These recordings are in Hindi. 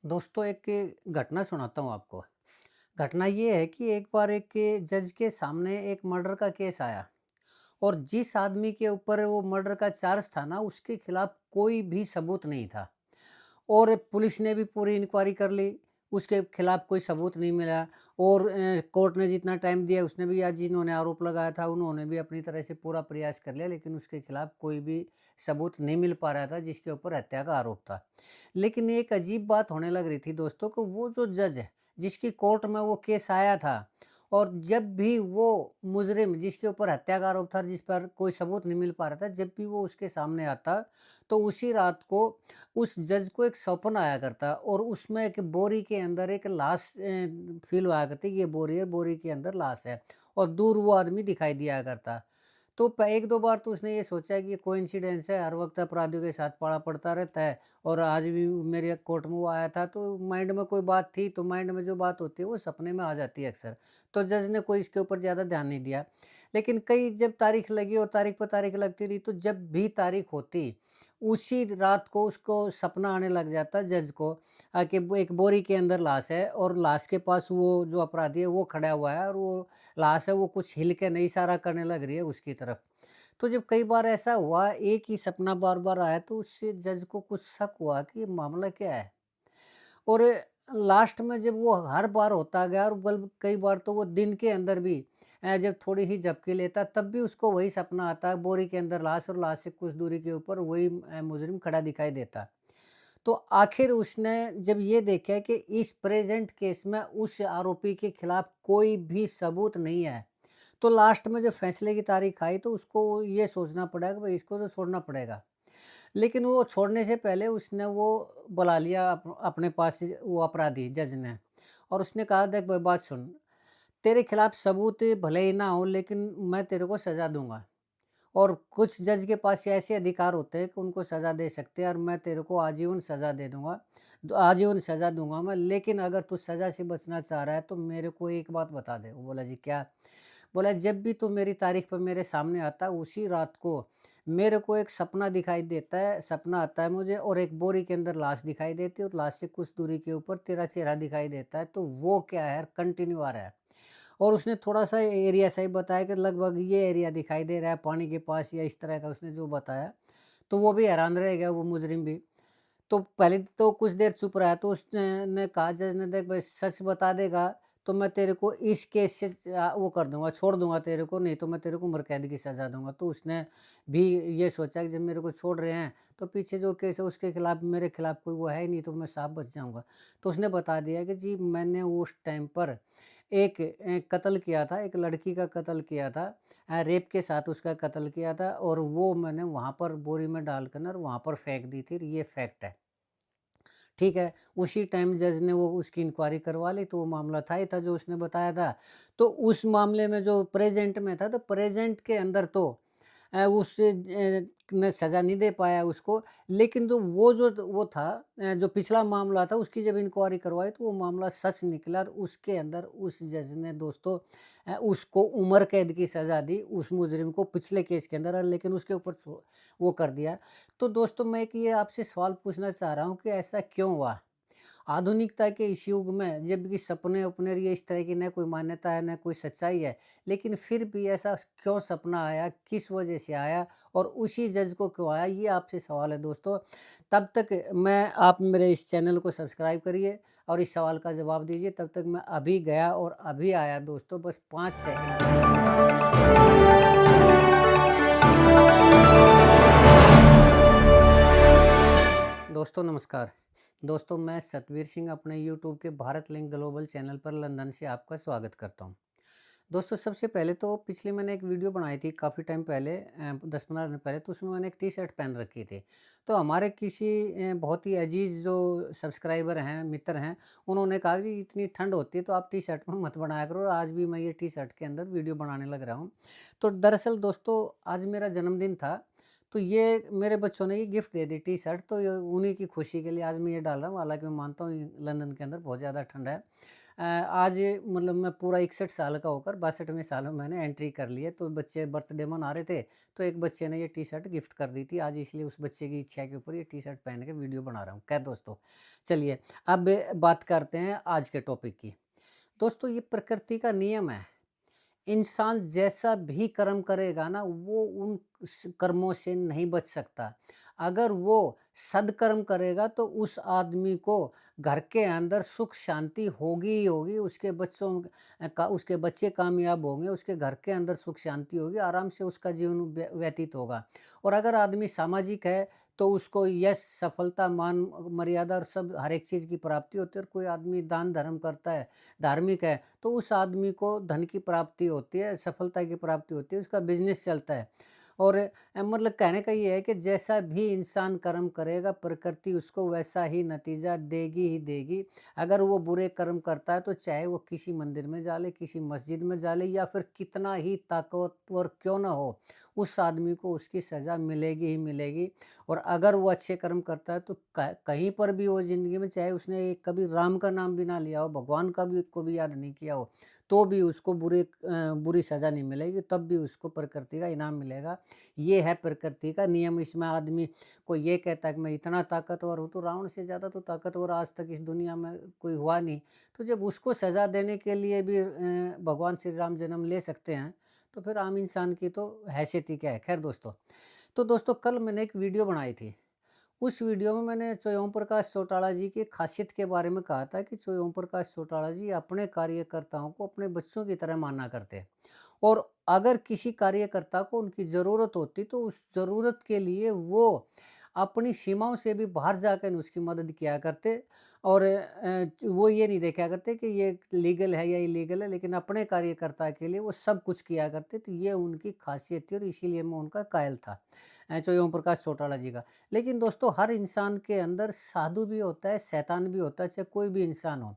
दोस्तों एक घटना सुनाता हूँ आपको। घटना ये है कि एक बार एक जज के सामने एक मर्डर का केस आया और जिस आदमी के ऊपर वो मर्डर का चार्ज था ना, उसके खिलाफ कोई भी सबूत नहीं था। और पुलिस ने भी पूरी इंक्वायरी कर ली, उसके खिलाफ कोई सबूत नहीं मिला। और कोर्ट ने जितना टाइम दिया उसने भी, आज जिन्होंने आरोप लगाया था उन्होंने भी अपनी तरह से पूरा प्रयास कर लिया, लेकिन उसके खिलाफ कोई भी सबूत नहीं मिल पा रहा था जिसके ऊपर हत्या का आरोप था। लेकिन एक अजीब बात होने लग रही थी दोस्तों, को वो जो जज है जिसकी कोर्ट में वो केस आया था, और जब भी वो मुजरिम जिसके ऊपर हत्या का आरोप था, जिस पर कोई सबूत नहीं मिल पा रहा था, जब भी वो उसके सामने आता, तो उसी रात को उस जज को एक सपना आया करता और उसमें एक बोरी के अंदर एक लाश फील हुआ करती, ये बोरी है, बोरी के अंदर लाश है, और दूर वो आदमी दिखाई दिया करता। तो 1-2 बार तो उसने ये सोचा कि ये कोइंसिडेंस है, हर वक़्त अपराधियों के साथ पड़ा पड़ता रहता है, और आज भी मेरे कोर्ट में वो आया था, तो माइंड में कोई बात थी, तो माइंड में जो बात होती है वो सपने में आ जाती है अक्सर। तो जज ने कोई इसके ऊपर ज़्यादा ध्यान नहीं दिया। लेकिन कई जब तारीख लगी और तारीख पे तारीख लगती रही, तो जब भी तारीख होती, उसी रात को उसको सपना आने लग जाता जज को, कि वो एक बोरी के अंदर लाश है और लाश के पास वो जो अपराधी है वो खड़ा हुआ है, और वो लाश है वो कुछ हिल के नहीं, इशारा करने लग रही है उसकी तरफ। तो जब कई बार ऐसा हुआ, एक ही सपना बार-बार आया, तो उससे जज को कुछ शक हुआ कि ये मामला क्या है? और लास्ट में जब वो हर बार होता गया, और बल्कि कई बार तो वो दिन के अंदर भी जब थोड़ी ही झपकी लेता, तब भी उसको वही सपना आता, बोरी के अंदर लाश, और लाश से कुछ दूरी के ऊपर वही मुजरिम खड़ा दिखाई देता। तो आखिर उसने जब ये देखा कि इस प्रेज़ेंट केस में उस आरोपी के खिलाफ कोई भी सबूत नहीं है, तो लास्ट में जब फैसले की तारीख आई, तो उसको ये सोचना पड़ा कि भई इसको तो छोड़ना पड़ेगा। लेकिन वो छोड़ने से पहले उसने वो बुला लिया अपने पास वो अपराधी जज ने, और उसने कहा, देख भाई बात सुन, तेरे खिलाफ सबूत भले ही ना हो, लेकिन मैं तेरे को सज़ा दूँगा। और कुछ जज के पास ऐसे अधिकार होते हैं कि उनको सज़ा दे सकते हैं, और मैं तेरे को आजीवन सज़ा दे दूँगा। आजीवन सज़ा दूँगा मैं, लेकिन अगर तू सज़ा से बचना चाह रहा है तो मेरे को एक बात बता दे। वो बोला, जी क्या? बोला, जब भी तू मेरी तारीख पे मेरे सामने आता है, उसी रात को मेरे को एक सपना दिखाई देता है, सपना आता है मुझे, और एक बोरी के अंदर लाश दिखाई देती है, और लाश से कुछ दूरी के ऊपर तेरा चेहरा दिखाई देता है। तो वो क्या है, कंटिन्यू आ रहा है। और उसने थोड़ा-सा एरिया सही बताया कि लगभग ये एरिया दिखाई दे रहा है पानी के पास, या इस तरह का उसने जो बताया, तो वो भी हैरान रह गया, वो मुजरिम भी। तो पहले तो कुछ देर चुप रहा, तो उसने ने कहा, जज ने, देख भाई सच बता देगा तो मैं तेरे को इस केस से वो कर दूँगा, छोड़ दूँगा तेरे को, नहीं तो मैं तेरे को उम्र कैद की सज़ा दूँगा। तो उसने भी ये सोचा कि जब मेरे को छोड़ रहे हैं, तो पीछे जो केस है उसके खिलाफ, मेरे खिलाफ कोई वो है ही नहीं, तो मैं साफ बच जाऊँगा। तो उसने बता दिया कि जी मैंने उस टाइम पर एक कत्ल किया था, एक लड़की का कत्ल किया था, रेप के साथ उसका कत्ल किया था, और वो मैंने वहाँ पर बोरी में डालकर और वहाँ पर फेंक दी थी, ये फैक्ट है। ठीक है, उसी टाइम जज ने वो उसकी इंक्वायरी करवा ली, तो वो मामला था ही था जो उसने बताया था। तो उस मामले में जो प्रेज़ेंट में था, तो प्रेज़ेंट के अंदर तो उससे ने सज़ा नहीं दे पाया उसको, लेकिन जो वो था, जो पिछला मामला था, उसकी जब इंक्वायरी करवाई, तो वो मामला सच निकला, और उसके अंदर उस जज ने दोस्तों उसको उम्र कैद की सज़ा दी, उस मुजरिम को पिछले केस के अंदर, लेकिन उसके ऊपर वो कर दिया। तो दोस्तों मैं एक ये आपसे सवाल पूछना चाह रहा हूँ कि ऐसा क्यों हुआ? आधुनिकता के इस युग में, जबकि सपने-उपने और ये इस तरह की न कोई मान्यता है, न कोई सच्चाई है, लेकिन फिर भी ऐसा क्यों सपना आया? किस वजह से आया? और उसी जज को क्यों आया? ये आपसे सवाल है दोस्तों। तब तक आप मेरे इस चैनल को सब्सक्राइब करिए और इस सवाल का जवाब दीजिए। तब तक मैं अभी गया और अभी आया दोस्तों, बस 5 सेकंड का समय है। दोस्तों नमस्कार। दोस्तों मैं सतवीर सिंह अपने यूट्यूब के भारत लिंक ग्लोबल चैनल पर लंदन से आपका स्वागत करता हूं। दोस्तों सबसे पहले तो पिछले मैंने एक वीडियो बनाई थी काफ़ी टाइम पहले, 10-15 दिन पहले, तो उसमें मैंने एक टी शर्ट पहन रखी थी। तो हमारे किसी बहुत ही अजीज़ जो सब्सक्राइबर हैं, मित्र हैं, उन्होंने कहा कि इतनी ठंड होती है तो आप टी शर्ट में मत बनाया करो, और आज भी मैं ये टी शर्ट के अंदर वीडियो बनाने लग रहा हूँ। तो दरअसल दोस्तों आज मेरा जन्मदिन था, तो ये मेरे बच्चों ने ये गिफ्ट दे दी टी शर्ट, तो ये उन्हीं की खुशी के लिए आज मैं ये डाल रहा हूँ। हालाँकि मैं मानता हूँ लंदन के अंदर बहुत ज़्यादा ठंड है। आज मतलब मैं पूरा 61 साल का होकर 62वें साल में मैंने एंट्री कर ली है, तो बच्चे बर्थडे मना रहे थे, तो एक बच्चे ने ये टी-शर्ट गिफ्ट कर दी थी आज, इसलिए उस बच्चे की इच्छा के ऊपर ये टी-शर्ट पहन के वीडियो बना रहा हूँ। खैर दोस्तों, चलिए अब बात करते हैं आज के टॉपिक की। दोस्तों, ये प्रकृति का नियम है। इंसान जैसा भी कर्म करेगा ना, वो उन कर्मों से नहीं बच सकता। अगर वो सद्कर्म करेगा तो उस आदमी को घर के अंदर सुख शांति होगी ही होगी, उसके बच्चों का उसके बच्चे कामयाब होंगे, उसके घर के अंदर सुख शांति होगी, आराम से उसका जीवन व्यतीत होगा। और अगर आदमी सामाजिक है तो उसको यश, सफलता, मान मर्यादा और सब हर एक चीज़ की प्राप्ति होती है। और कोई आदमी दान धर्म करता है, धार्मिक है, तो उस आदमी को धन की प्राप्ति होती है, सफलता की प्राप्ति होती है, उसका बिज़नेस चलता है। और मतलब कहने का ये है कि जैसा भी इंसान कर्म करेगा, प्रकृति उसको वैसा ही नतीजा देगी ही देगी। अगर वो बुरे कर्म करता है, तो चाहे वो किसी मंदिर में जा ले, किसी मस्जिद में जा ले, या फिर कितना ही ताकतवर क्यों ना हो, उस आदमी को उसकी सज़ा मिलेगी ही मिलेगी। और अगर वो अच्छे कर्म करता है, तो कहीं पर भी वो ज़िंदगी में, चाहे उसने कभी राम का नाम भी ना लिया हो, भगवान का भी को भी याद नहीं किया हो, तो भी उसको बुरी सज़ा नहीं मिलेगी, तब भी उसको प्रकृति का इनाम मिलेगा। ये है प्रकृति का नियम। इसमें आदमी कोई ये कहता है कि मैं इतना ताकतवर हूँ, तो रावण से ज़्यादा तो ताकतवर आज तक इस दुनिया में कोई हुआ नहीं। तो जब उसको सज़ा देने के लिए भी भगवान श्री राम जन्म ले सकते हैं, तो फिर आम इंसान की तो हैसियत ही क्या है। खैर दोस्तों, तो दोस्तों कल मैंने एक वीडियो बनाई थी। उस वीडियो में मैंने चौधरी ओम प्रकाश चौटाला जी की खासियत के बारे में कहा था कि चौधरी ओम प्रकाश चौटाला जी अपने कार्यकर्ताओं को अपने बच्चों की तरह माना करते हैं। और अगर किसी कार्यकर्ता को उनकी ज़रूरत होती, तो उस ज़रूरत के लिए वो अपनी सीमाओं से भी बाहर जाकर उसकी मदद किया करते। और वो ये नहीं देखा करते कि ये लीगल है या इलीगल है, लेकिन अपने कार्यकर्ता के लिए वो सब कुछ किया करते। तो ये उनकी खासियत थी और इसीलिए मैं उनका कायल था, चौधरी ओम प्रकाश चौटाला जी का। लेकिन दोस्तों, हर इंसान के अंदर साधु भी होता है, शैतान भी होता है, चाहे कोई भी इंसान हो।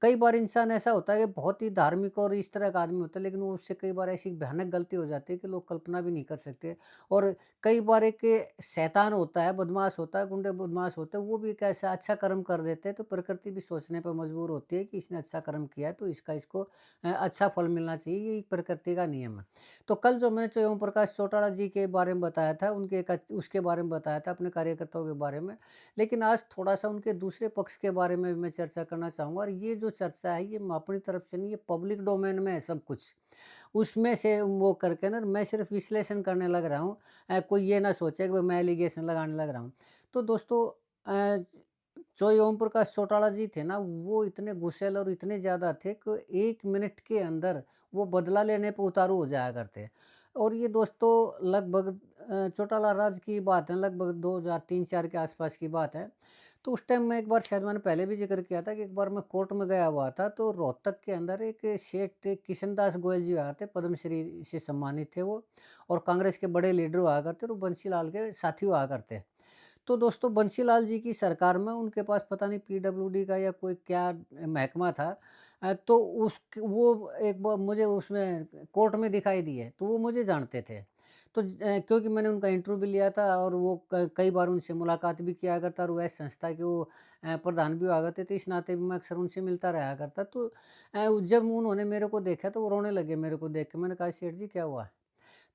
कई बार इंसान ऐसा होता है कि बहुत ही धार्मिक और इस तरह का आदमी होता है, लेकिन वो उससे कई बार ऐसी भयानक गलती हो जाती है कि लोग कल्पना भी नहीं कर सकते। और कई बार एक शैतान होता है, बदमाश होता है, गुंडे बदमाश होते हैं, वो भी एक ऐसा अच्छा कर्म कर देते हैं, तो प्रकृति भी सोचने पर मजबूर होती है कि इसने अच्छा कर्म किया है, तो इसको अच्छा फल मिलना चाहिए। ये प्रकृति का नियम है। तो कल जो मैंने ओम प्रकाश चौटाला जी के बारे में बताया था, उनके उसके बारे में बताया था, अपने कार्यकर्ताओं के बारे में। लेकिन आज थोड़ा-सा उनके दूसरे पक्ष के बारे में भी मैं चर्चा करना चाहूँगा। और ये जो चर्चा है, ये मैं अपनी तरफ से नहीं, ये पब्लिक डोमेन में है सब कुछ। उसमें से वो करके ना मैं सिर्फ़ विश्लेषण करने लग रहा हूँ। कोई ये ना सोचे कि मैं एलिगेशन लगाने लग रहा हूँ। तो दोस्तों, जो ये ओम प्रकाश चौटाला जी थे ना, वो इतने गुस्सैल और इतने ज़्यादा थे कि 1 मिनट के अंदर वो बदला लेने पे उतारू हो जाया करते। और ये दोस्तों लगभग चौटाला राज की बात है, लगभग 2003-4 के आसपास की बात है। तो उस टाइम मैं एक बार, शायद मैंने पहले भी ज़िक्र किया था कि एक बार मैं कोर्ट में गया हुआ था, तो रोहतक के अंदर एक सेठ किशनदास गोयल जी आए थे, पद्मश्री से सम्मानित थे वो, और कांग्रेस के बड़े लीडर हुआ करते, और वो बंसीलाल के साथी हुआ करते। तो दोस्तों, बंसीलाल जी की सरकार में उनके पास पता नहीं पीडब्ल्यूडी का या कोई क्या महकमा था। तो वो एक बार मुझे उसमें कोर्ट में दिखाई दिए, तो वो मुझे जानते थे। तो क्योंकि मैंने उनका इंटरव्यू भी लिया था, और वो कई बार उनसे मुलाकात भी किया करता, और वह संस्था के वो प्रधान भी हुआ करते थे, इस नाते भी मैं अक्सर उनसे मिलता रहा करता। तो जब उन्होंने मेरे को देखा, तो वो रोने लगे मेरे को देख के। मैंने कहा, सेठ जी क्या हुआ?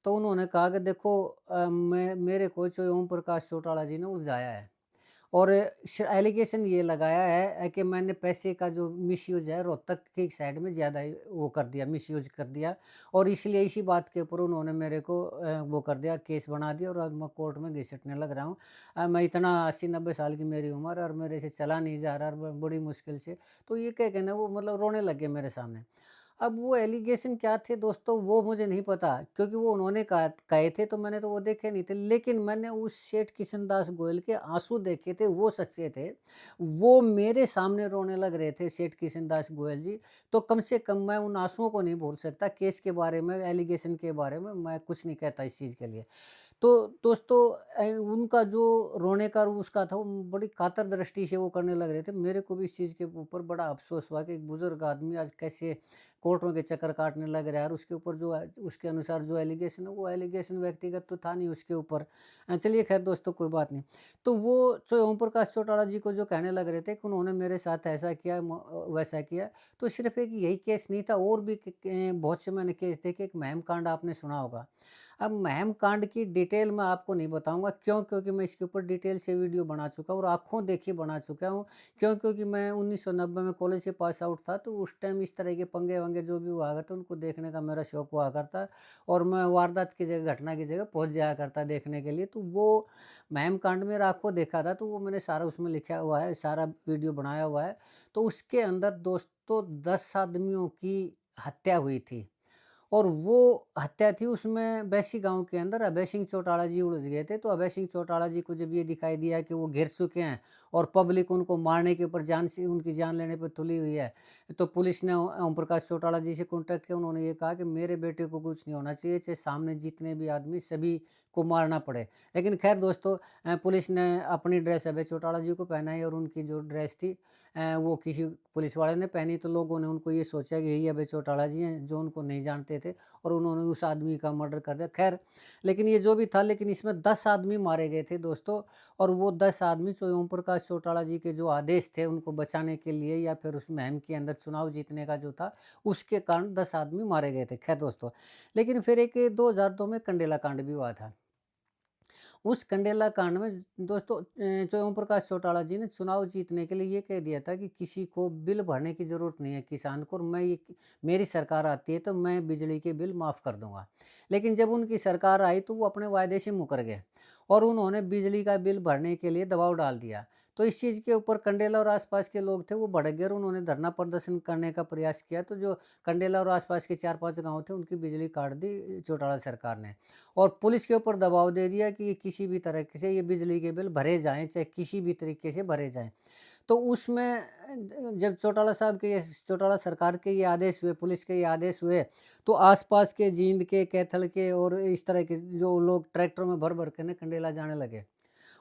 तो उन्होंने कहा कि देखो, मेरे को जो ओम प्रकाश चौटाला जी ने उलझाया है, और एलिगेशन ये लगाया है कि मैंने पैसे का जो मिसयूज़ है, रोहतक की साइड में ज़्यादा ही वो कर दिया, मिसयूज़ कर दिया। और इसलिए इसी बात के ऊपर उन्होंने मेरे को वो कर दिया, केस बना दिया, और अब मैं कोर्ट में घिसटने लग रहा हूँ। मैं इतना 80-90 साल की मेरी उम्र, और मेरे से चला नहीं जा रहा, और बड़ी मुश्किल से। तो ये कह के ना वो मतलब रोने लग गए मेरे सामने। अब वो एलिगेशन क्या थे दोस्तों, वो मुझे नहीं पता, क्योंकि वो उन्होंने कहे थे, तो मैंने तो वो देखे नहीं थे। लेकिन मैंने उस सेठ किशनदास गोयल के आँसू देखे थे, वो सच्चे थे। वो मेरे सामने रोने लग रहे थे, सेठ किशनदास गोयल जी। तो कम से कम मैं उन आँसुओं को नहीं भूल सकता। केस के बारे में, एलिगेशन के बारे में मैं कुछ नहीं कहता इस चीज़ के लिए। तो दोस्तों उनका जो रोने का उसका था, वो बड़ी कातर दृष्टि से वो करने लग रहे थे। मेरे को भी इस चीज़ के ऊपर बड़ा अफ़सोस हुआ कि एक बुज़ुर्ग आदमी आज कैसे कोर्टों के चक्कर काटने लग रहा है, और उसके ऊपर जो है उसके अनुसार जो एलिगेशन है, वो एलिगेशन व्यक्तिगत तो था नहीं उसके ऊपर। चलिए ख़ैर दोस्तों, कोई बात नहीं। तो वो जो ओम प्रकाश चौटाला जी को जो कहने लग रहे थे कि उन्होंने मेरे साथ ऐसा किया, वैसा किया, तो सिर्फ़ एक यही केस नहीं था, और भी बहुत से मैंने केस देखे। एक महम कांड आपने सुना होगा। अब महम कांड की डिटेल मैं आपको नहीं बताऊँगा, क्यों? क्योंकि मैं इसके ऊपर डिटेल से वीडियो बना चुका हूँ और आँखों देखी बना चुका हूँ। क्यों? क्योंकि मैं 1990 में कॉलेज से पास आउट था, तो उस टाइम इस तरह के पंगे-वंगे जो भी हुआ करते, उनको देखने का मेरा शौक हुआ करता, और मैं वारदात की जगह, घटना की जगह पहुँच जाया करता देखने के लिए। तो वो महम कांड मेरा आँखों देखा था, तो वो मैंने सारा उसमें लिखा हुआ है, सारा वीडियो बनाया हुआ है। तो उसके अंदर दोस्तों 10 आदमियों की हत्या हुई थी। और वो हत्या थी, उसमें बैसी गाँव के अंदर अभय सिंह चौटाला जी उलझ गए थे। तो अभय सिंह चौटाला जी को जब ये दिखाई दिया कि वो घिर चुके हैं और पब्लिक उनको मारने के ऊपर जान से उनकी जान लेने पे तुली हुई है, तो पुलिस ने ओम प्रकाश चौटाला जी से कॉन्टैक्ट किया। उन्होंने ये कहा कि मेरे बेटे को कुछ नहीं होना चाहिए, चाहे सामने जितने भी आदमी सभी को मारना पड़े। लेकिन ख़ैर दोस्तों, पुलिस ने अपनी ड्रेस अभय चौटाला जी को पहनाई, और उनकी जो ड्रेस थी वो किसी पुलिस वाले ने पहनी, तो लोगों ने उनको ये सोचा कि यही अभय चौटाला जी हैं, जो उनको नहीं जानते थे, और उन्होंने उस आदमी का मर्डर कर दिया। ख़ैर, लेकिन ये जो भी था, लेकिन इसमें 10 आदमी मारे गए थे दोस्तों, और वो 10 आदमी जो ओम प्रकाश चौटाला जी के जो आदेश थे उनको बचाने के लिए, या फिर उस मुहिम के अंदर चुनाव जीतने का जो था, उसके कारण 10 आदमी मारे गए थे। ख़ैर दोस्तों, लेकिन फिर एक 2002 में कंडेला कांड भी हुआ था। उस कंडेला कांड में दोस्तों जो ओम प्रकाश चौटाला जी ने चुनाव जीतने के लिए ये कह दिया था कि किसी को बिल भरने की ज़रूरत नहीं है किसान को, और मैं ये मेरी सरकार आती है तो मैं बिजली के बिल माफ़ कर दूँगा। लेकिन जब उनकी सरकार आई तो वो अपने वायदे से मुकर गए, और उन्होंने बिजली का बिल भरने के लिए दबाव डाल दिया। तो इस चीज़ के ऊपर कंडेला और आस-पास के लोग थे वो भड़क गए, और उन्होंने धरना प्रदर्शन करने का प्रयास किया। तो जो कंडेला और आस-पास के 4-5 गाँव थे, उनकी बिजली काट दी चौटाला सरकार ने। और पुलिस के ऊपर दबाव दे दिया कि किसी भी तरह से ये बिजली के बिल भरे जाएँ, चाहे किसी भी तरीके से भरे जाएँ। तो उसमें जब चौटाला साहब के ये चौटाला सरकार के ये आदेश हुए, पुलिस के ये आदेश हुए, तो आस-पास के जींद के, कैथल के और इस तरह के जो लोग ट्रैक्टरों में भर-भर के ना कंडेला जाने लगे।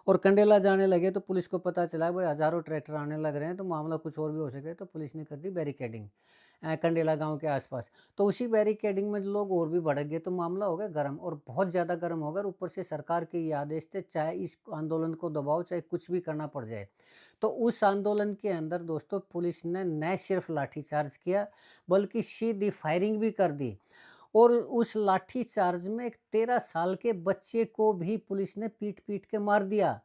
और कंडेला जाने लगे, तो पुलिस को पता चला भाई हज़ारों ट्रैक्टर आने लग रहे हैं, तो मामला कुछ और भी हो सके, तो पुलिस ने कर दी बैरिकेडिंग कंडेला गाँव के आस-पास। तो उसी बैरिकेडिंग में लोग और भी भड़क गए, तो मामला हो गया गरम, और बहुत ज़्यादा गरम हो गया, और ऊपर से सरकार के ये आदेश थे, चाहे इस आंदोलन को दबाओ, चाहे कुछ भी करना पड़ जाए। तो उस आंदोलन के अंदर दोस्तों पुलिस ने न सिर्फ लाठीचार्ज किया, बल्कि सीधी फायरिंग भी कर दी। और उस लाठी चार्ज में एक 13 साल के बच्चे को भी पुलिस ने पीट-पीट के मार दिया।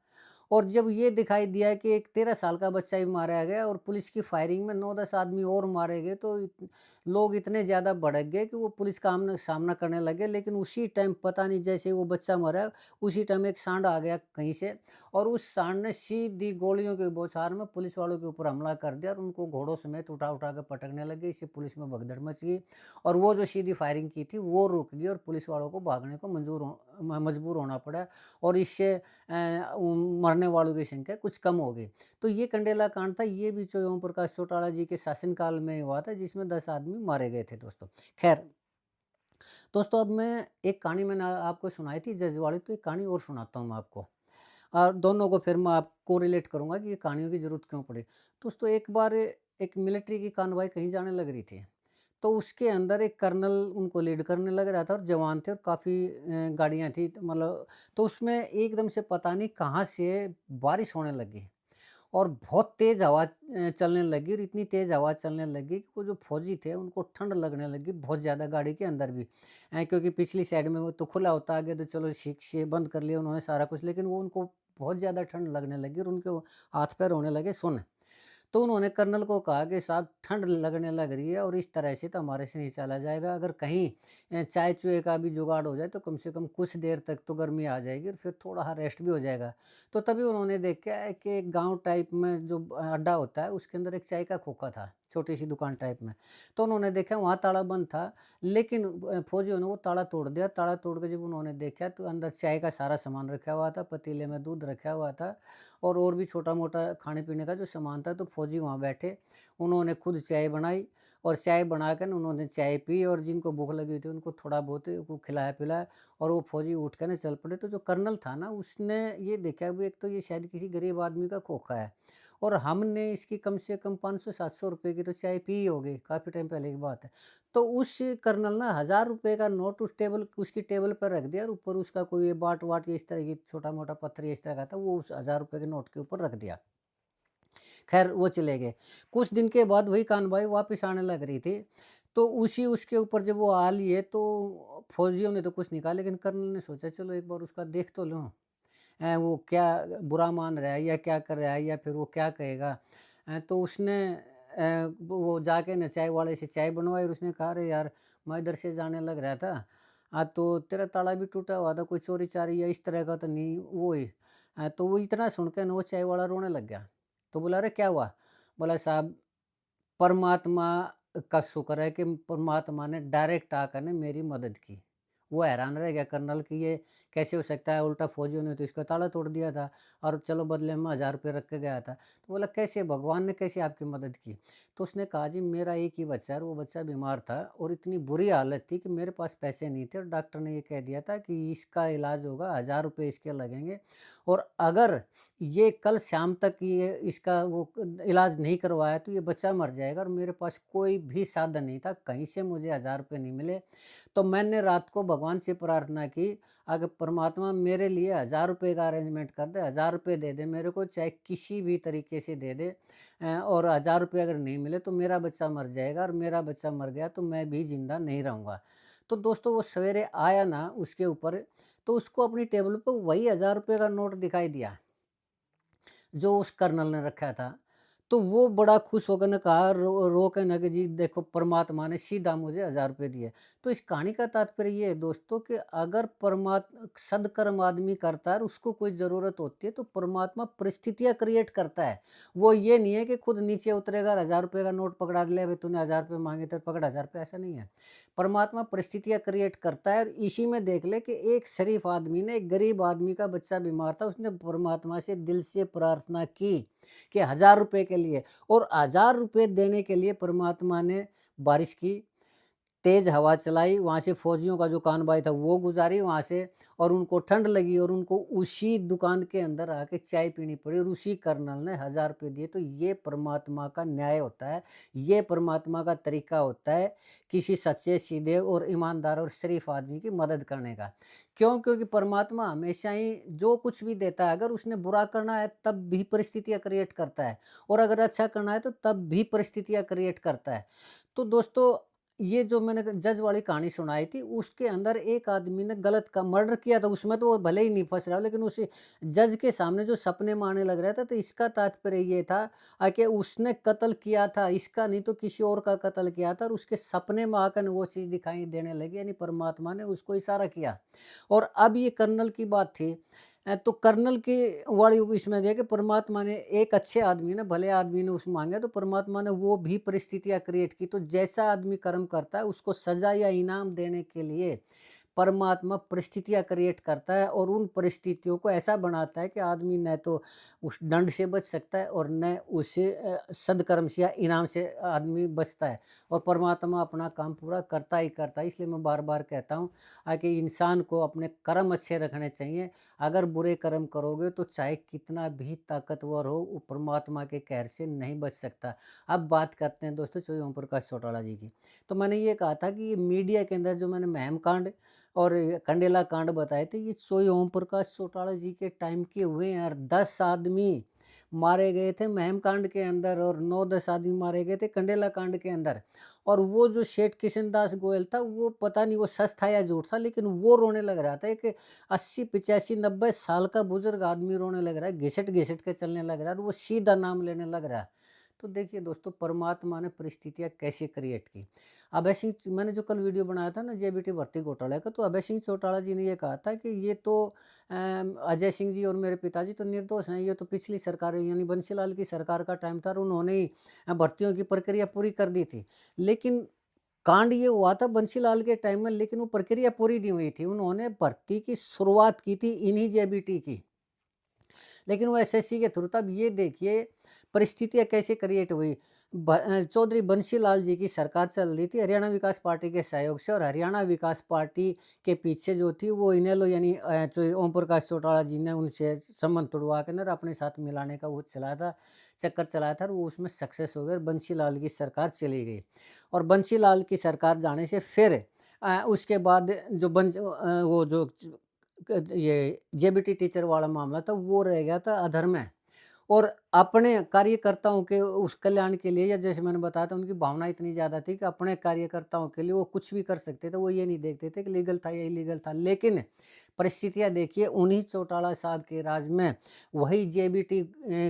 और जब ये दिखाई दिया कि एक 13 साल का बच्चा भी मारा गया, और पुलिस की फायरिंग में 9-10 आदमी और मारे गए, तो लोग इतने ज़्यादा भड़क गए कि वो पुलिस का आमना सामना करने लगे। लेकिन उसी टाइम पता नहीं, जैसे ही वो बच्चा मरा, उसी टाइम एक सांड आ गया कहीं से, और उस सांड ने सीधी गोलियों की बौछार में पुलिस वालों के ऊपर हमला कर दिया, और उनको घोड़ों समेत उठा-उठा के पटकने लगे। इससे पुलिस में भगदड़ मच गई, और वो जो सीधी फायरिंग की थी वो रुक गई, और पुलिस वालों को भागने को मजबूर होना पड़ा, और इससे मरने वालों की संख्या कुछ कम हो गई। तो ये कंडेला कांड था, ये भी जो ओम प्रकाश चौटाला जी के शासनकाल में हुआ था, जिसमें 10 आदमी मारे गए थे दोस्तों। ख़ैर, दोस्तों अब मैं एक कहानी मैंने आपको सुनाई थी जजवाड़ी, तो एक कहानी और सुनाता हूँ मैं आपको। और दोनों को फिर मैं आपको रिलेट करूँगा कि ये कहानियों की ज़रूरत क्यों पड़ी। दोस्तों एक बार एक मिलिट्री की कॉन्वॉय कहीं जाने लग रही थी। तो उसके अंदर एक कर्नल उनको लीड करने लग रहा था, और जवान थे, और काफ़ी गाड़ियाँ थी, तो मतलब तो उसमें एकदम से पता नहीं कहाँ से बारिश होने लगी, और बहुत तेज़ हवा चलने लगी, और इतनी तेज़ हवा चलने लगी कि वो जो फौजी थे उनको ठंड लगने लगी बहुत ज़्यादा गाड़ी के अंदर भी। क्योंकि पिछली साइड में वो तो खुला होता, आगे तो चलो शीशे बंद कर लिए उन्होंने सारा कुछ, लेकिन वो उनको बहुत ज़्यादा ठंड लगने लगी, और उनके वो हाथ पैर होने लगे सुन्न। तो उन्होंने कर्नल को कहा कि साहब ठंड लगने लग रही है, और इस तरह से तो हमारे से नहीं चला जाएगा। अगर कहीं चाय-चूए का भी जुगाड़ हो जाए, तो कम से कम कुछ देर तक तो गर्मी आ जाएगी, और फिर थोड़ा रेस्ट भी हो जाएगा। तो तभी उन्होंने देखा है कि एक गाँव टाइप में जो अड्डा होता है, उसके अंदर एक चाय का खोखा था। छोटी-सी दुकान टाइप में। तो उन्होंने देखा वहाँ ताला बंद था, लेकिन फौजियों ने वो ताला तोड़ दिया। ताला तोड़ के जब उन्होंने देखा तो अंदर चाय का सारा सामान रखा हुआ था, पतीले में दूध रखा हुआ था और भी छोटा-मोटा खाने-पीने का जो सामान था। तो फौजी वहाँ बैठे, उन्होंने खुद चाय बनाई और चाय बनाकर उन्होंने चाय पी और जिनको भूख लगी हुई थी उनको थोड़ा बहुत वो खिलाया-पिलाया और वो फौजी उठ के ना चल पड़े। तो जो कर्नल था ना उसने ये देखा भी एक तो ये शायद किसी गरीब आदमी का खोखा है और हमने इसकी कम से कम 500-700 रुपए की तो चाय पी ही होगी, काफ़ी टाइम पहले की बात है। तो उस कर्नल ना ₹1000 का नोट उसकी टेबल पर रख दिया और ऊपर उसका कोई ये बाट-वाट इस तरह की छोटा-मोटा पत्थर इस तरह का था, वो उस ₹1000 के नोट के ऊपर रख दिया। ख़ैर वो चले गए। कुछ दिन के बाद वही कानबाई वापस आने लग रही थी, तो उसके ऊपर जब वो आ लिए तो फ़ौजियों ने तो कुछ नहीं कहा, लेकिन कर्नल ने सोचा चलो एक बार उसका देख तो लूँ। वो क्या बुरा मान रहा है या क्या कर रहा है या फिर वो क्या कहेगा? तो उसने वो जाके ना चाय वाले से चाय बनवाई और उसने कहा, "अरे यार! मैं इधर से जाने लग रहा था। तो तेरा ताला भी टूटा हुआ था, कोई चोरी-चारी या इस तरह का तो नहीं वो ही।" तो वो इतना सुन के ना वो चाय वाला रोने लग गया। तो बोला, "अरे क्या हुआ?" बोला, "साहब परमात्मा का शुक्र है कि परमात्मा ने डायरेक्ट आकर ने मेरी मदद की।" वो हैरान रह गया कर्नल कि ये कैसे हो सकता है? उल्टा फ़ौजियों ने तो इसका ताला तोड़ दिया था और चलो बदले में ₹1000 रख के गया था। तो बोला, "कैसे भगवान ने कैसे आपकी मदद की?" तो उसने कहा, "जी मेरा एक ही बच्चा है और वो बच्चा बीमार था और इतनी बुरी हालत थी कि मेरे पास पैसे नहीं थे और डॉक्टर ने ये कह दिया था कि इसका इलाज होगा, ₹1000 इसके लगेंगे और अगर ये कल शाम तक ये इसका वो इलाज नहीं करवाया तो ये बच्चा मर जाएगा और मेरे पास कोई भी साधन नहीं था, कहीं से मुझे ₹1000 नहीं मिले। तो मैंने रात को भगवान से प्रार्थना की, अगर परमात्मा मेरे लिए ₹1000 का अरेंजमेंट कर दे, ₹1000 दे दे मेरे को, चाहे किसी भी तरीके से दे दे और ₹1000 अगर नहीं मिले तो मेरा बच्चा मर जाएगा और मेरा बच्चा मर गया तो मैं भी ज़िंदा नहीं रहूँगा।" तो दोस्तों वो सवेरे आया ना उसके ऊपर, तो उसको अपनी टेबल पे वही ₹1000 का नोट दिखाई दिया। जो उस कर्नल ने रखा था। तो वो बड़ा खुश होकर ने कहा रो के ना कि जी देखो परमात्मा ने सीधा मुझे ₹1000 दिए। तो इस कहानी का तात्पर्य ये है दोस्तों कि अगर सद्कर्म आदमी करता है और उसको कोई ज़रूरत होती है तो परमात्मा परिस्थितियाँ क्रिएट करता है। वो ये नहीं है कि खुद नीचे उतरेगा और ₹1000 का नोट पकड़ा लिया भई तूने ₹1000 माँगे तो पकड़ ₹1000 ऐसा नहीं है। परमात्मा परिस्थितियाँ क्रिएट करता है और इसी में देख ले कि एक शरीफ आदमी ने एक गरीब आदमी का बच्चा बीमार था, उसने परमात्मा से दिल से प्रार्थना की कि ₹1000 के लिए और ₹1000 देने के लिए परमात्मा ने बारिश की, तेज़ हवा चलाई, वहाँ से फौजियों का जो कानबाई था वो गुज़ारी वहाँ से और उनको ठंड लगी और उनको उसी दुकान के अंदर आके चाय पीनी पड़ी और उसी कर्नल ने ₹1000 दिए। तो ये परमात्मा का न्याय होता है, ये परमात्मा का तरीका होता है किसी सच्चे, सीधे और ईमानदार और शरीफ आदमी की मदद करने का। क्यों? क्योंकि परमात्मा हमेशा ही जो कुछ भी देता है, अगर उसने बुरा करना है तब भी परिस्थितियाँ क्रिएट करता है और अगर अच्छा करना है तो तब भी परिस्थितियाँ क्रिएट करता है। तो दोस्तों ये जो मैंने जज वाली कहानी सुनाई थी, उसके अंदर एक आदमी ने गलत का मर्डर किया था, उसमें तो वो भले ही नहीं फँस रहा, लेकिन उस जज के सामने जो सपने में आने लग रहा था, तो इसका तात्पर्य ये था कि उसने कत्ल किया था, इसका नहीं तो किसी और का कत्ल किया था और उसके सपने में आकर वो चीज़ दिखाई देने लगी, यानी परमात्मा ने उसको इशारा किया। और अब ये कर्नल की बात थी तो कर्नल की वाली इसमें देखिए परमात्मा ने एक अच्छे आदमी ने भले आदमी ने उस माँगा तो परमात्मा ने वो भी परिस्थितियाँ क्रिएट की। तो जैसा आदमी कर्म करता है उसको सज़ा या इनाम देने के लिए परमात्मा परिस्थितियाँ क्रिएट करता है और उन परिस्थितियों को ऐसा बनाता है कि आदमी न तो उस दंड से बच सकता है और न उसे सद्कर्म से या इनाम से आदमी बचता है और परमात्मा अपना काम पूरा करता ही करता है। इसलिए मैं बार-बार कहता हूँ कि इंसान को अपने कर्म अच्छे रखने चाहिए। अगर बुरे कर्म करोगे तो चाहे कितना भी ताकतवर हो, वो परमात्मा के कहर से नहीं बच सकता। अब बात करते हैं दोस्तों चौधरी ओम प्रकाश चौटाला जी की। तो मैंने ये कहा था कि ये मीडिया के अंदर जो मैंने महम कांड और कंडेला कांड बताए थे, ये चौधरी ओम प्रकाश चौटाला जी के टाइम के हुए हैं और 10 आदमी मारे गए थे महम कांड के अंदर और 9-10 आदमी मारे गए थे कंडेला कांड के अंदर। और वो जो सेठ किशनदास गोयल था, वो पता नहीं वो सच था या झूठ था, लेकिन वो रोने लग रहा था। एक 80, 85, 90 साल का बुजुर्ग आदमी रोने लग रहा है, घिसट-घिसट के चलने लग रहा है और वो सीधा नाम लेने लग रहा है। तो देखिए दोस्तों, परमात्मा ने परिस्थितियाँ कैसे क्रिएट की। अभय सिंह मैंने जो कल वीडियो बनाया था ना जेबीटी भर्ती घोटाले का, तो अभय सिंह चौटाला जी ने ये कहा था कि ये तो अजय सिंह जी और मेरे पिताजी तो निर्दोष हैं, ये तो पिछली सरकार यानी बंसीलाल की सरकार का टाइम था और उन्होंने ही भर्तियों की प्रक्रिया पूरी कर दी थी। लेकिन कांड ये हुआ था बंसीलाल के टाइम में, लेकिन वो प्रक्रिया पूरी नहीं हुई थी। उन्होंने भर्ती की शुरुआत की थी इन्हीं जेबीटी की। लेकिन वो एसएससी के थ्रू, तब ये देखिए परिस्थितियाँ कैसे क्रिएट हुई। चौधरी बंसीलाल जी की सरकार चल रही थी हरियाणा विकास पार्टी के सहयोग से, और हरियाणा विकास पार्टी के पीछे जो थी वो इनेलो यानी जो ओम प्रकाश चौटाला जी ने उनसे संबंध तुड़वा के ना अपने साथ मिलाने का वो चलाया था, चक्कर चलाया था, और वो उसमें सक्सेस हो गए और बंसीलाल की सरकार चली गई। और बंसीलाल की सरकार जाने से फिर उसके बाद जो वो जो ये जेबीटी टीचर वाला मामला था वो रह गया था अधर में। और अपने कार्यकर्ताओं के उस कल्याण के लिए, या जैसे मैंने बताया था, उनकी भावना इतनी ज़्यादा थी कि अपने कार्यकर्ताओं के लिए वो कुछ भी कर सकते थे, वो ये नहीं देखते थे कि लीगल था या इलीगल था। लेकिन परिस्थितियाँ देखिए उन्हीं चौटाला साहब के राज में वही जेबीटी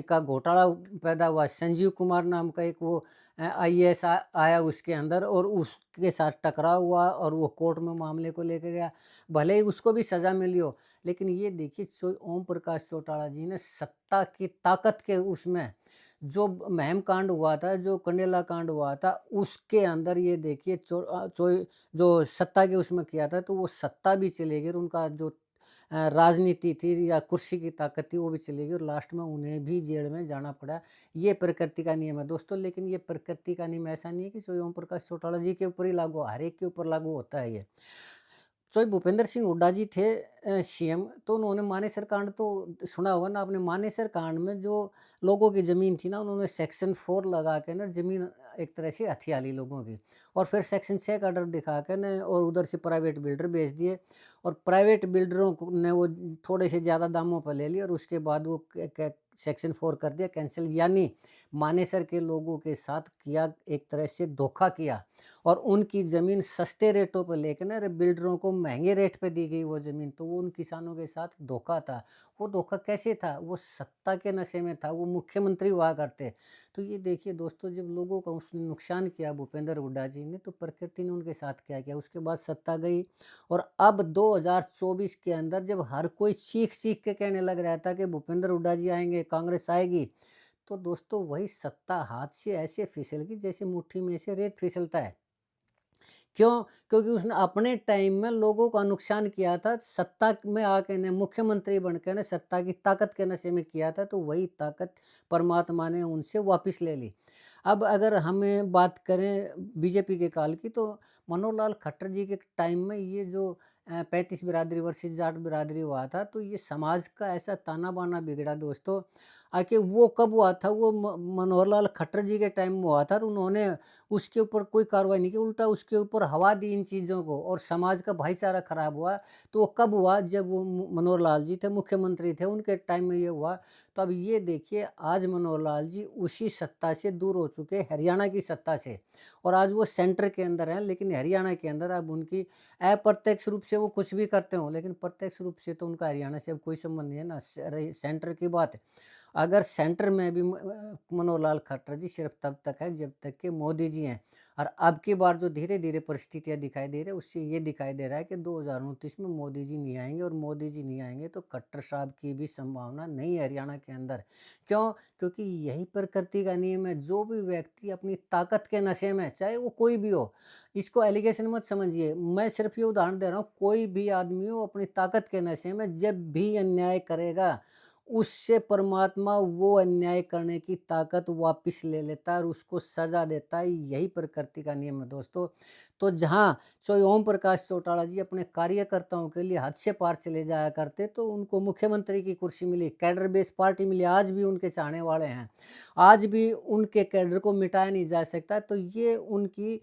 का घोटाला पैदा हुआ। संजीव कुमार नाम का एक वो आईएएस आया उसके अंदर, और उसके साथ टकराव हुआ और वो कोर्ट में मामले को लेके गया। भले ही उसको भी सज़ा मिली हो, लेकिन ये देखिए ओम प्रकाश चौटाला जी ने सत्ता की ताकत के उसमें जो महम कांड हुआ था, जो कंडेला कांड हुआ था, उसके अंदर ये देखिए जो सत्ता के उसमें किया था, तो वो सत्ता भी चली गई और उनका जो राजनीति थी या कुर्सी की ताकत थी वो भी चली गई, और लास्ट में उन्हें भी जेल में जाना पड़ा। ये प्रकृति का नियम है दोस्तों, लेकिन ये प्रकृति का नियम ऐसा नहीं है कि जो ओम प्रकाश चौटाला जी के ऊपर ही लागू, हर एक के ऊपर लागू होता है ये। जो भूपेंद्र सिंह हुड्डा जी थे सीएम, तो उन्होंने मानेसर कांड तो सुना होगा ना आपने। मानेसर कांड में जो लोगों की ज़मीन थी ना, उन्होंने सेक्शन 4 लगा के ना ज़मीन एक तरह से हथिया ली लोगों की, और फिर सेक्शन 6 का ऑर्डर दिखा के ना और उधर से प्राइवेट बिल्डर भेज दिए, और प्राइवेट बिल्डरों को ने वो थोड़े से ज़्यादा दामों पर ले लिए, और उसके बाद वो सेक्शन 4 कर दिया कैंसिल, यानी मानेसर के लोगों के साथ किया, एक तरह से धोखा किया, और उनकी ज़मीन सस्ते रेटों पे लेके ना बिल्डरों को महँगे रेट पे दी गई वो ज़मीन, तो वो उन किसानों के साथ धोखा था। वो धोखा कैसे था? वो सत्ता के नशे में था, वो मुख्यमंत्री हुआ करते। तो ये देखिए दोस्तों, जब लोगों का उसने नुकसान किया भूपेंद्र हुड्डा जी ने, तो प्रकृति ने उनके साथ क्या किया? उसके बाद सत्ता गई, और अब 2024 के अंदर जब हर कोई चीख-चीख के कहने लग रहा था कि भूपेंद्र हुड्डा जी आएँगे, कांग्रेस आएगी, तो दोस्तों वही सत्ता हाथ से ऐसे फिसल गई जैसे मुट्ठी में से रेत फिसलता है। क्यों? क्योंकि उसने अपने टाइम में लोगों का नुकसान किया था, सत्ता में आके ने मुख्यमंत्री बन के ने सत्ता की ताकत के नशे में किया था, तो वही ताकत परमात्मा ने उनसे वापस ले ली। अब अगर हमें बात करें बीजेपी के काल की, तो मनोहर लाल खट्टर जी के टाइम में ये जो 35 बिरादरी वर्सेस जाट बिरादरी हुआ था, तो ये समाज का ऐसा ताना-बाना बिगड़ा दोस्तों, कि वो कब हुआ था? वो मनोहर लाल खट्टर जी के टाइम में हुआ था, और उन्होंने उसके ऊपर कोई कार्रवाई नहीं की, उल्टा उसके ऊपर हवा दी इन चीज़ों को, और समाज का भाईचारा खराब हुआ। तो वो कब हुआ? जब वो मनोहर लाल जी थे, मुख्यमंत्री थे, उनके टाइम में ये हुआ। तो अब ये देखिए आज मनोहर लाल जी उसी सत्ता से दूर हो चुके हैं, हरियाणा की सत्ता से, और आज वो सेंटर के अंदर हैं, लेकिन हरियाणा के अंदर अब उनकी अप्रत्यक्ष रूप से वो कुछ भी करते हों, लेकिन प्रत्यक्ष रूप से तो उनका हरियाणा से अब कोई संबंध नहीं है ना। सेंटर की बात है। अगर सेंटर में भी मनोहर लाल खट्टर जी सिर्फ तब तक है जब तक कि मोदी जी हैं, और अब की बार जो धीरे-धीरे परिस्थितियाँ दिखाई दे रही है, उससे ये दिखाई दे रहा है कि 2029 में मोदी जी नहीं आएँगे, और मोदी जी नहीं आएँगे तो खट्टर साहब की भी संभावना नहीं है हरियाणा के अंदर। क्यों? क्योंकि यही प्रकृति का नियम है, जो भी व्यक्ति अपनी ताकत के नशे में, चाहे वो कोई भी हो, इसको एलिगेशन मत समझिए, मैं सिर्फ ये उदाहरण दे रहा हूँ, कोई भी आदमी हो अपनी ताकत के नशे में जब भी अन्याय करेगा, उससे परमात्मा वो अन्याय करने की ताकत वापिस ले लेता है और उसको सज़ा देता है। यही प्रकृति का नियम है दोस्तों। तो जहाँ चाहे ओम प्रकाश चौटाला जी अपने कार्यकर्ताओं के लिए हद से पार चले जाया करते, तो उनको मुख्यमंत्री की कुर्सी मिली, कैडर बेस पार्टी मिली, आज भी उनके चाहने वाले हैं। आज भी उनके कैडर को मिटाया नहीं जा सकता, तो ये उनकी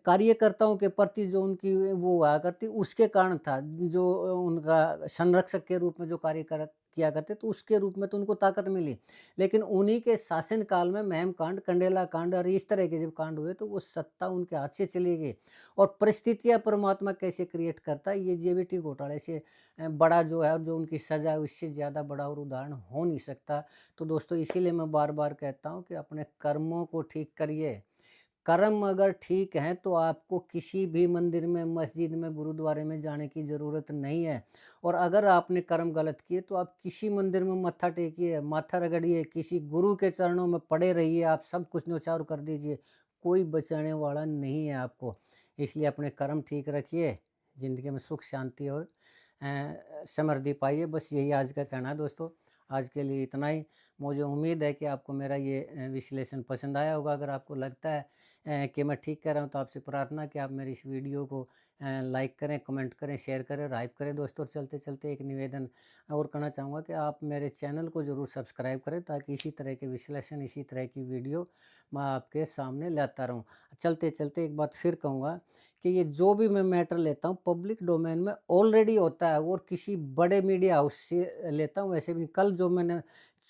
कार्यकर्ताओं के प्रति जो उनकी वो हुआ करती, उसके कारण था, जो उनका संरक्षक के रूप में जो कार्य किया करते, तो उसके रूप में तो उनको ताकत मिली। लेकिन उन्हीं के शासन काल में महम कांड, कंडेला कांड और इस तरह के जब कांड हुए, तो वो सत्ता उनके हाथ से चली गई। और परिस्थितियाँ परमात्मा कैसे क्रिएट करता है, ये जेबीटी घोटाले से बड़ा जो है, जो उनकी सज़ा है, उससे ज़्यादा बड़ा और उदाहरण हो नहीं सकता। तो दोस्तों, इसीलिए मैं बार-बार कहता हूँ कि अपने कर्मों को ठीक करिए। कर्म अगर ठीक हैं, तो आपको किसी भी मंदिर में, मस्जिद में, गुरुद्वारे में जाने की ज़रूरत नहीं है। और अगर आपने कर्म गलत किए, तो आप किसी मंदिर में मत्था टेकिए, माथा रगड़िए, किसी गुरु के चरणों में पड़े रहिए, आप सब कुछ न्यौछावर कर दीजिए, कोई बचाने वाला नहीं है आपको। इसलिए अपने कर्म ठीक रखिए, ज़िंदगी में सुख, शांति और समृद्धि पाइए। बस यही आज का कहना है दोस्तों। आज के लिए इतना ही। मुझे उम्मीद है कि आपको मेरा ये विश्लेषण पसंद आया होगा। अगर आपको लगता है कि मैं ठीक कह रहा हूँ, तो आपसे प्रार्थना कि आप मेरी इस वीडियो को लाइक करें, कमेंट करें, शेयर करें और हाइप करें दोस्तों। और चलते-चलते एक निवेदन और करना चाहूँगा कि आप मेरे चैनल को ज़रूर सब्सक्राइब करें, ताकि इसी तरह के विश्लेषण, इसी तरह की वीडियो मैं आपके सामने लाता रहूँ। चलते-चलते एक बात फिर कहूँगा कि ये जो भी मैं मैटर लेता हूँ, पब्लिक डोमेन में ऑलरेडी होता है और किसी बड़े मीडिया हाउस से लेता हूँ। वैसे भी कल जो मैंने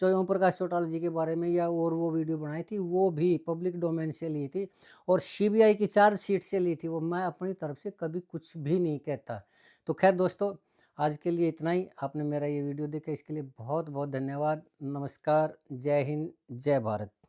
ओम प्रकाश चौटाला जी के बारे में या और वो वीडियो बनाई थी, वो भी पब्लिक डोमेन से ली थी और सीबीआई की चार्जशीट से ली थी। वो मैं अपनी तरफ से कभी कुछ भी नहीं कहता। तो ख़ैर दोस्तों, आज के लिए इतना ही। आपने मेरा ये वीडियो देखा, इसके लिए बहुत-बहुत धन्यवाद। नमस्कार, जय हिंद, जय भारत।